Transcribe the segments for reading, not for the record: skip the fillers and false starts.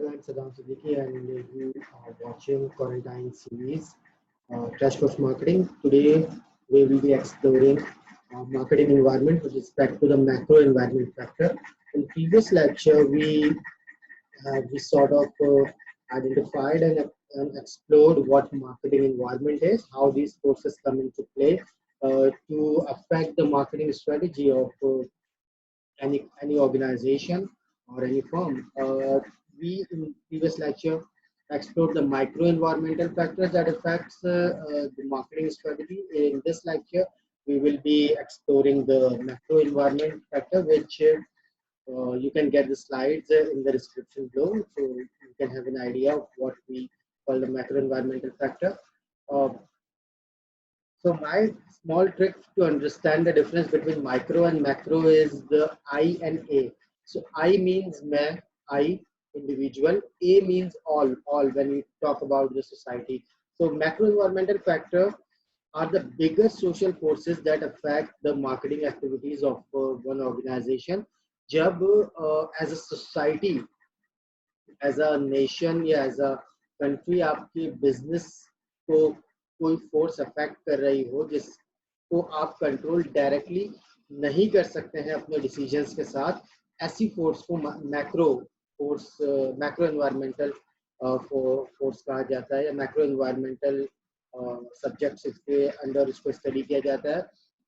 I'm Saddam Siddiqui, and you are watching Quarantine series, Crash Course Marketing. Today, we will be exploring marketing environment with respect to the macro environment factor. In previous lecture, we sort of identified and explored what marketing environment is, how these forces come into play to affect the marketing strategy of any organization or any firm. We in previous lecture explored the micro environmental factors that affects the marketing strategy. In this lecture, we will be exploring the macro environment factor, which you can get the slides in the description below, so you can have an idea of what we call the macro environmental factor. Uh, so my small trick to understand the difference between micro and macro is the I and A. So I means man, I, individual. A means all when we talk about the society. So macro environmental factor are the biggest social forces that affect the marketing activities of one organization. जब as a society, as a nation या as a country आपके business को कोई force affect कर रही हो जिसको आप control directly नहीं कर सकते हैं अपने decisions के साथ, ऐसी force को macro force macro environmental force कहा जाता है या macro environmental subjects इसके अंदर इसको study किया जाता है.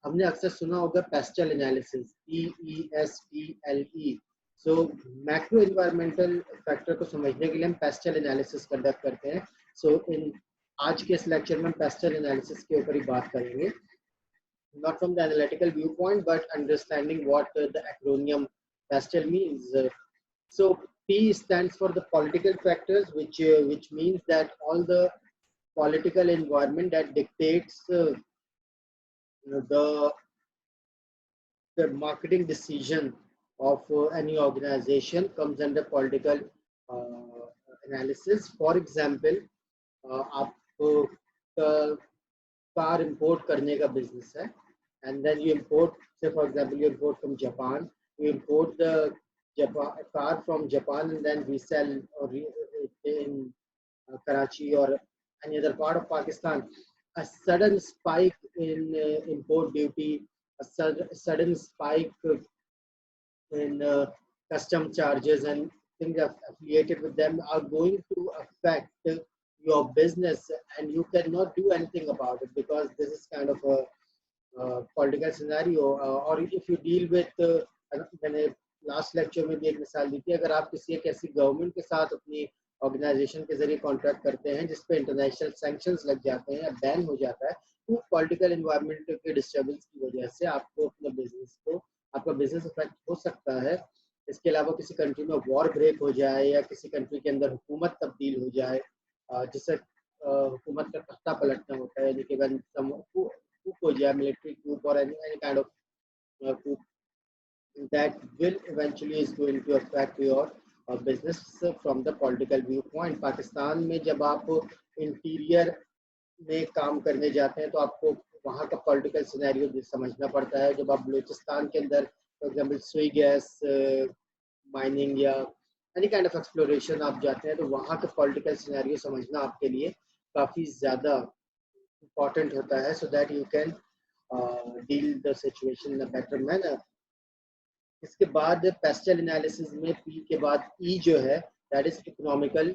हमने अक्सर सुना होगा पेस्टल एनालिसिस PESTLE. सो मैक्रो इन्वायरमेंटल फैक्टर को समझने के लिए हम पेस्टल एनालिसिस कंडक्ट करते हैं. सो इन आज के इस लेक्चर में हम पेस्टल एनालिसिस के ऊपर ही बात करेंगे, not from the analytical viewpoint but understanding what the acronym PESTL means. So P stands for the political factors, which means that all the political environment that dictates the marketing decision of any organization comes under political analysis. For example, आप car import करने का business है, and then you import, say for example, you import from Japan, you import the car from Japan and then resell or in Karachi or any other part of Pakistan. A sudden spike in import duty, a sudden spike in custom charges and things affiliated with them are going to affect your business, and you cannot do anything about it because this is kind of a political scenario. Or if you deal with मैंने last lecture में भी एक मिसाल दी थी, अगर आप किसी एक ऐसी गवर्नमेंट के साथ अपनी ऑर्गेनाइजेशन के जरिए कॉन्ट्रैक्ट करते हैं जिस पे इंटरनेशनल सैंक्शंस लग जाते हैं या बैन हो जाता है, तो पॉलिटिकल एनवायरनमेंट के डिस्टर्बेंस की वजह से आपको अपने बिजनेस को आपका बिजनेस इफेक्ट हो सकता है. इसके अलावा किसी कंट्री में वॉर ब्रेक हो जाए या किसी कंट्री के अंदर हुकूमत तब्दील हो जाए, जिससे हुकूमत का तख्ता पलटना होता है, यानी कि when some coup हो जाए, military coup or any kind of coup, that will eventually is going to affect your business from the political viewpoint. Pakistan में जब आप इंटीरियर में काम करने जाते हैं तो आपको वहाँ का पॉलिटिकल सिनेरियो समझना पड़ता है. जब आप बलूचिस्तान के अंदर फॉर एग्जांपल सुई गैस माइनिंग या एनी काइंड ऑफ एक्सप्लोरेशन आप जाते हैं तो वहाँ का पॉलिटिकल सिनेरियो समझना आपके लिए काफ़ी ज़्यादा इम्पॉर्टेंट होता है, so that you can deal the situation in a better manner. इसके बाद पेस्टल एनालिसिस में पी के बाद ई जो है that is economical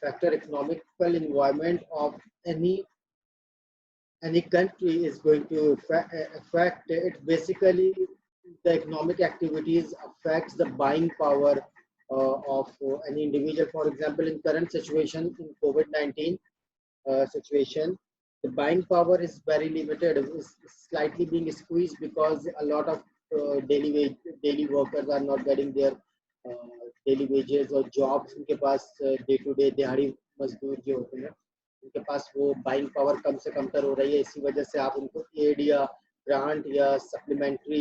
factor. Economical environment of any country is going to affect it. Basically, the economic activities affects the buying power of any individual. For example, in current situation in COVID-19 situation, the buying power is very limited. It's slightly being squeezed because a lot of daily workers are not getting their daily wages और jobs. उनके पास day to day दिहाड़ी मजदूर जो होते हैं उनके पास वो buying power कम से कमतर हो रही है. इसी वजह से आप उनको एड या ग्रांट या सप्लीमेंट्री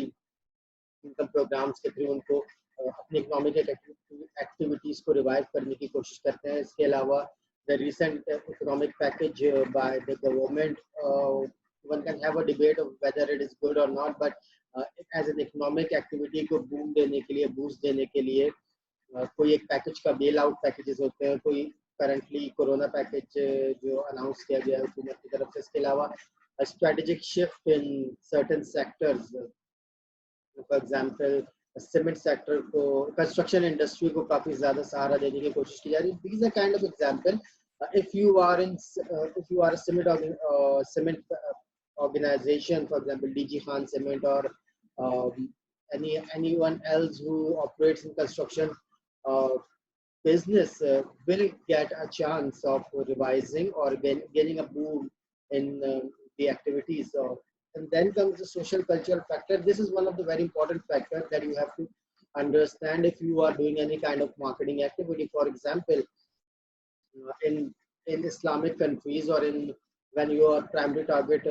इनकम प्रोग्राम्स के थ्रू उनको अपनी इकोनॉमिक एक्टिविटीज़ को रिवाइव करने की कोशिश करते हैं. इसके अलावा the recent economic package by the government, one can have a debate of whether it is good or not, but as an economic activity को बूम देने के लिए, बूस्ट देने के लिए कोई एक पैकेज का बेल आउट पैकेजेस होते हैं, कोई करंटली कोरोना पैकेज जो अनाउंस किया गया है हुकूमत की तरफ से, इसके अलावा strategic shift in certain sectors, for example cement sector को, कंस्ट्रक्शन इंडस्ट्री को काफी ज्यादा सहारा देने की कोशिश की जा रही है. These are kind of example. If you are in, if you are a cement organization, for example DG Khan Cement, or anyone else who operates in construction uh, business, will get a chance of revising or gaining a boom in the activities of. And then comes the social cultural factor. This is one of the very important factors that you have to understand if you are doing any kind of marketing activity. For example, in Islamic countries, or in when your primary target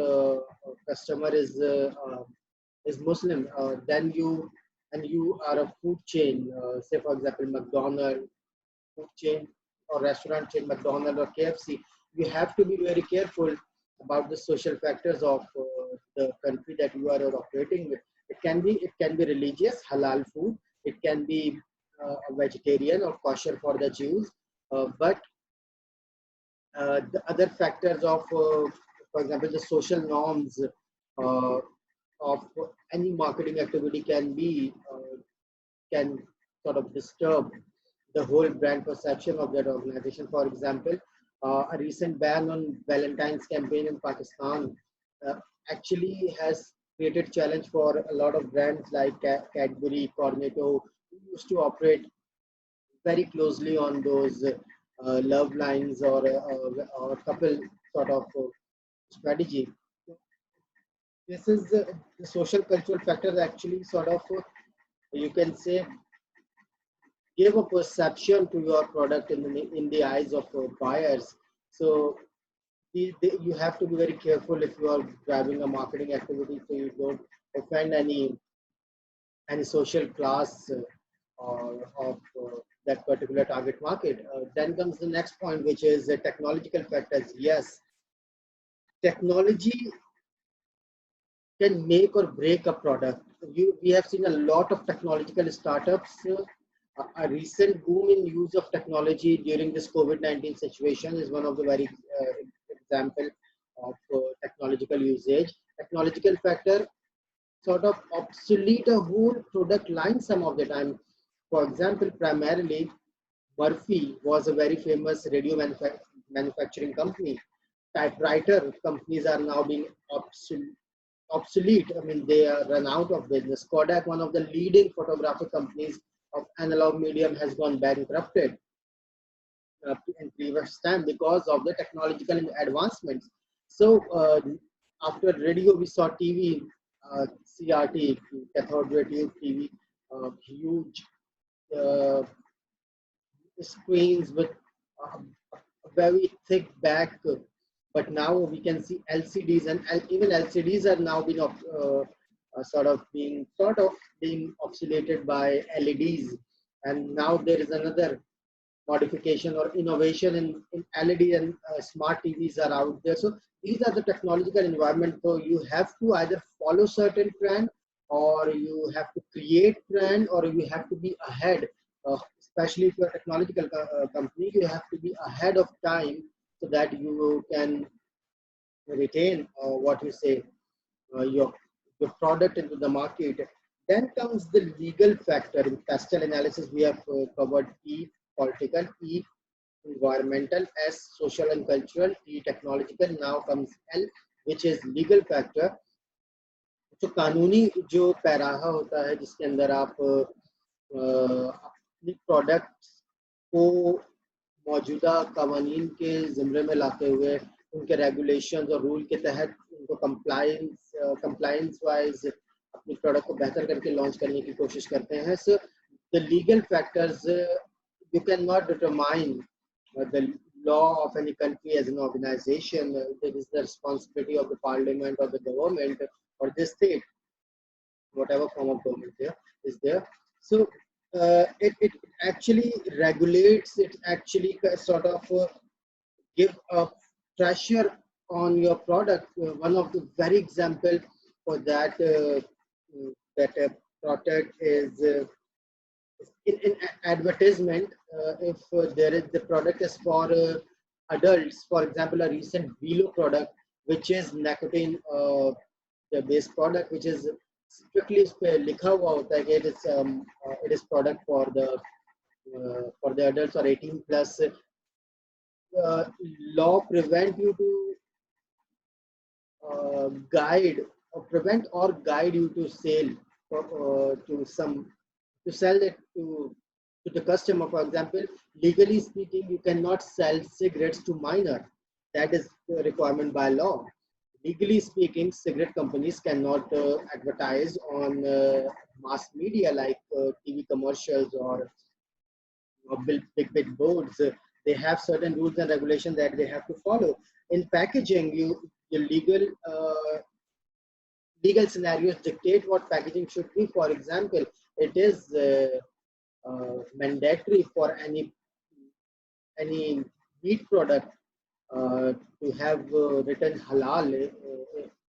customer is Muslim, then you are a food chain, say for example McDonald's food chain or restaurant chain, McDonald's or KFC. You have to be very careful about the social factors of the country that you are operating with. It can be religious, halal food. It can be a vegetarian or kosher for the Jews. But the other factors of, for example, the social norms of any marketing activity can sort of disturb the whole brand perception of that organization. For example, a recent ban on Valentine's campaign in Pakistan uh, actually has created challenge for a lot of brands like Cadbury, Cornetto, who used to operate very closely on those love lines or couple sort of strategy. This is the social cultural factors actually sort of, you can say, give a perception to your product in the eyes of buyers. So you have to be very careful if you are driving a marketing activity, so you don't offend any social class or of that particular target market. Then comes the next point, which is the technological factors. Yes, technology can make or break a product. We have seen a lot of technological startups. A recent boom in use of technology during this COVID-19 situation is one of the very example of technological usage. Technological factor sort of obsolete a whole product line some of the time. For example, primarily Murphy was a very famous radio manufacturing company. Typewriter companies are now being obsolete. I mean, they are run out of business. Kodak, one of the leading photographic companies of analog medium, has gone bankrupted in previous time because of the technological advancements. So after radio, we saw TV, CRT, cathode ray tube TV, huge uh, screens with a very thick back. But now we can see LCDs, and even LCDs are now being being obsoleted by LEDs. And now there is another modification or innovation in LED, and smart TVs are out there. So these are the technological environment. So you have to either follow certain trend, or you have to create trend, or you have to be ahead. Especially if you're a technological company, you have to be ahead of time so that you can retain what you say your product into the market. Then comes the legal factor. In Castell analysis, we have covered E, political, E, environmental, S, social and cultural, T, technological. Now comes L, which is legal factor. तो कानूनी जो पैराहा होता है जिसके अंदर आप अपनी products को मौजूदा कानून के ज़िम्मे में लाते हुए उनके रेगुलेशंस और रूल के तहत उनको कंप्लायंस वाइज अपनी प्रोडक्ट को बेहतर करके लॉन्च करने की कोशिश करते हैं. So the legal factors, you cannot determine the law of any country as an organization. It is the responsibility of the parliament or the government or the state, whatever form of government there is there. So it actually regulates, it actually sort of give a pressure on your product. One of the very example for that that product is in advertisement, if there is the product is for adults, for example, a recent Velo product, which is nicotine the base product, which is strictly लिखा हुआ होता है कि it is product for the adults or 18 plus. Law prevent you to guide or prevent or guide you to sell to some to sell it to the customer. For example, legally speaking, you cannot sell cigarettes to minor. That is a requirement by law. Legally speaking, cigarette companies cannot advertise on mass media like TV commercials or big boards. They have certain rules and regulations that they have to follow. In packaging, your legal scenarios dictate what packaging should be. For example, it is mandatory for any meat product to have written halal,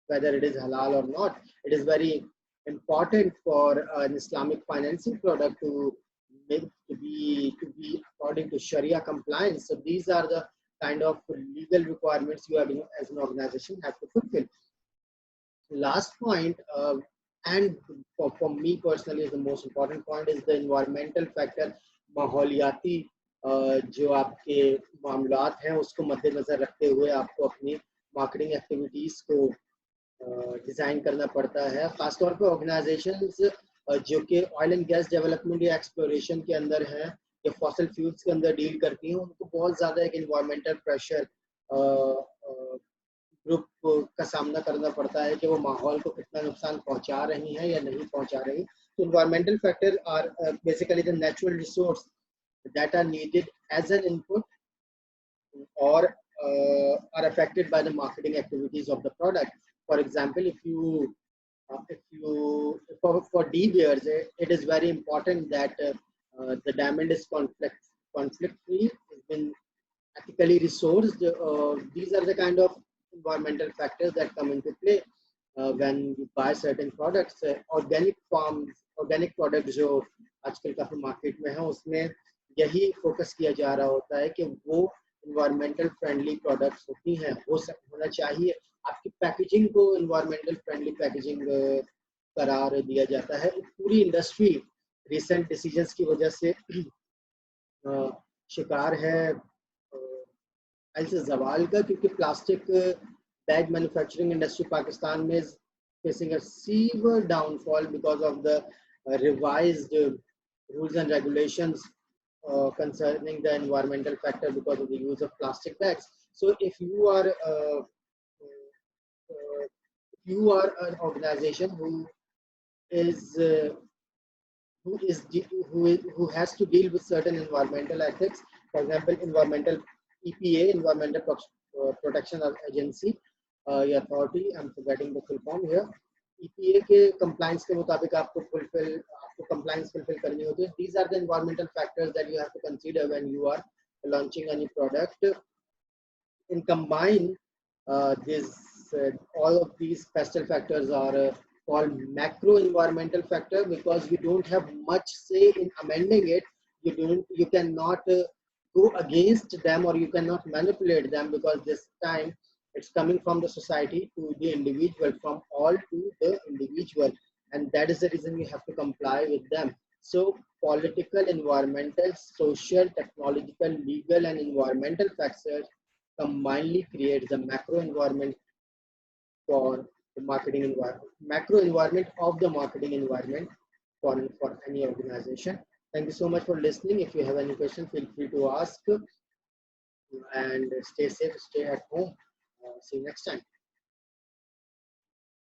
whether it is halal or not. It is very important for an Islamic financing product to be according to Sharia compliance. So these are the kind of legal requirements you have as an organization have to fulfill. Last point, and for me personally is the most important point, is the environmental factor. माहौलियाती जो आपके मामलात हैं उसको मद्देनजर रखते हुए आपको अपनी मार्केटिंग एक्टिविटीज को डिजाइन करना पड़ता है, खासतौर पर ऑर्गेनाइजेशंस जो कि ऑयल एंड गैस डेवलपमेंट या एक्सप्लोरेशन के अंदर हैं या फॉसिल फ्यूल्स के अंदर डील करती हैं, उनको बहुत ज़्यादा एक इन्वायरमेंटल प्रेशर ग्रुप का सामना करना पड़ता है कि वो माहौल को कितना नुकसान पहुंचा रही हैं या नहीं पहुंचा रही. तो environmental factors are basically the natural resource that are needed as an input or are affected by the marketing activities of the product. For example, if you for de-beers, it is very important that the diamond is conflict free, has been ethically resourced. These are the kind of environmental factors that come into play when you buy certain products. Organic farms, organic products जो आजकल काफी market में है, उसमें यही focus किया जा रहा होता है कि वो environmental friendly products होती हैं, होना चाहिए. आपकी पैकेजिंग को environmental friendly पैकेजिंग करार दिया जाता है. पूरी इंडस्ट्री रिसेंट डिसीजंस की वजह से शिकार है ऐसे जवाल का, क्योंकि plastic bag manufacturing industry Pakistan में facing a severe downfall because of the revised rules and regulations concerning the environmental factor because of the use of plastic bags. So if you are an organization who has to deal with certain environmental ethics, for example, environmental EPA, Environmental Protection Agency, authority, I'm forgetting the full form here. EPA के compliance के मुताबिक आपको compliance fulfill करनी होती है. These are the environmental factors that you have to consider when you are launching any product. In combine, all of these pastel factors are called macro environmental factor because you don't have much say in amending it. You cannot go against them or you cannot manipulate them, because this time it's coming from the society to the individual, from all to the individual, and that is the reason you have to comply with them. So political, environmental, social, technological, legal and environmental factors combinedly create the macro environment for the marketing environment, macro environment of the marketing environment for any organization. Thank you so much for listening. If you have any questions, feel free to ask, and stay safe, stay at home. See you next time.